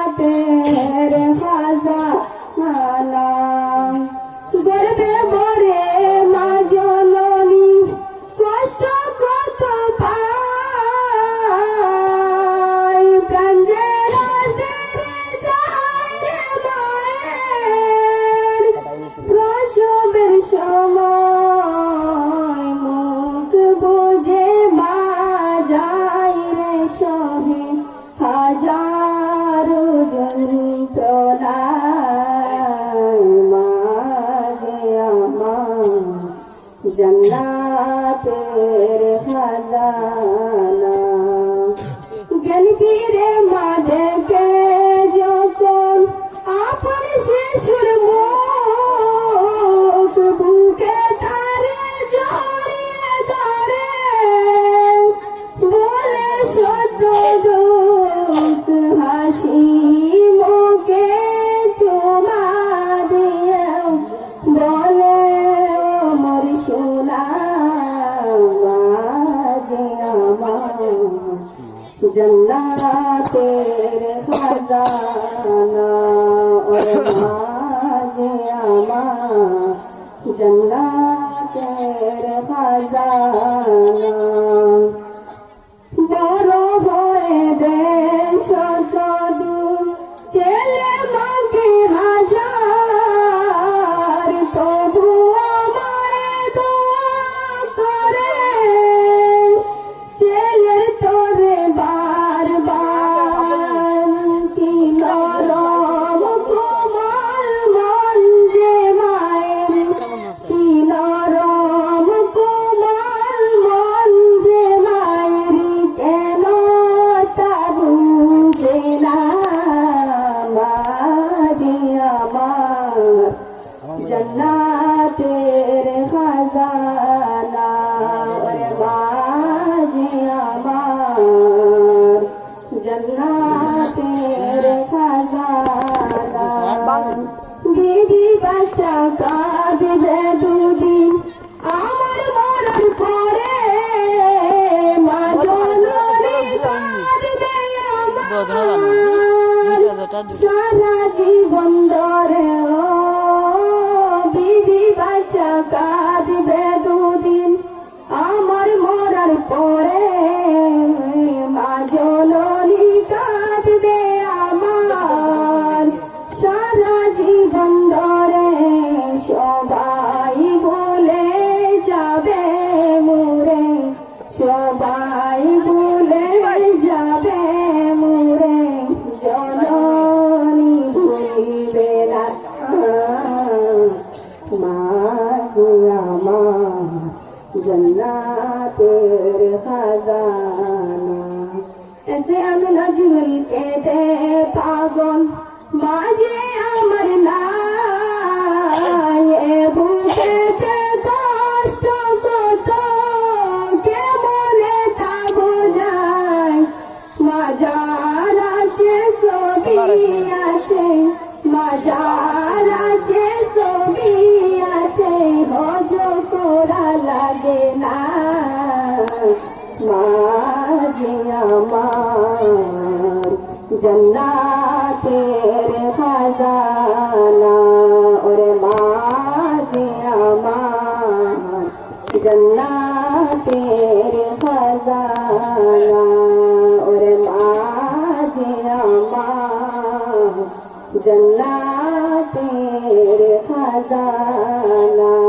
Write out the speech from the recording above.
জান্নাতের খাজানা গর্বে ভরে মা জননী কষ্ট কত পায় প্রাণ যে রাজেরে যায় রে মায়ের প্রসবের সময় মুখ বুঝে মা যায় রে সহে হাজারো যন্ত্রণায় মাঝে আমার জান্নাতের খাজানা জ্ঞান ফিরে মা দেখে যখন আপন শিশুর মুখ বুকে তারে জড়িয়ে ধরে বলে সত্য দুঃখ হাসি মুখে চুমা দিয়ে বলে মোর সোনা মাঝে আমার জান্নাতের খাজানা ওরে মাঝে আমার জান্নাতের খাজানা বড় হয়ে দেশ দূর ছেলে মাকে হাজার তবু আমায় দোয়া করে ছেলের তোরে বারবার কি নরম কোমল মন যে মায়ের কি নরম কোমল মন যে মায়ের কেন তা বুঝে না মাঝে আমার জান্নাতের খাজানা ওরে মাঝে আমার জান্নাতের খাজানা বিবি বাচ্চা কাঁদবে দুদিন আমার মরার পরে মা জননী কাঁদবে আমার সারা জীবন ধরে ও বিবি বাচ্চা কাঁদবে দুদিন আমার মরার পরে মা জননী কাঁদবে আমার সারা জীবন ধরে সবাই বলে যাবে মোরে সবাই বলে যাবে মোরে জননী ভুলিবে না মাঝে আমার জান্নাতের খাজানা ऐसे আমি নজরুল কে দে পাগল মাঝে আমার নাই এ বুকেতে কষ্ট কত কেমনে তা বোঝায় মাজার আছে ছবি আছে মাজার আছে ছবি আছে হজ করা লাগে না মাঝে আমার জান্নাতের খাজানা ওরে মাঝে আমার জান্নাতের খাজানা ওরে মাঝে আমার জান্নাতের খাজানা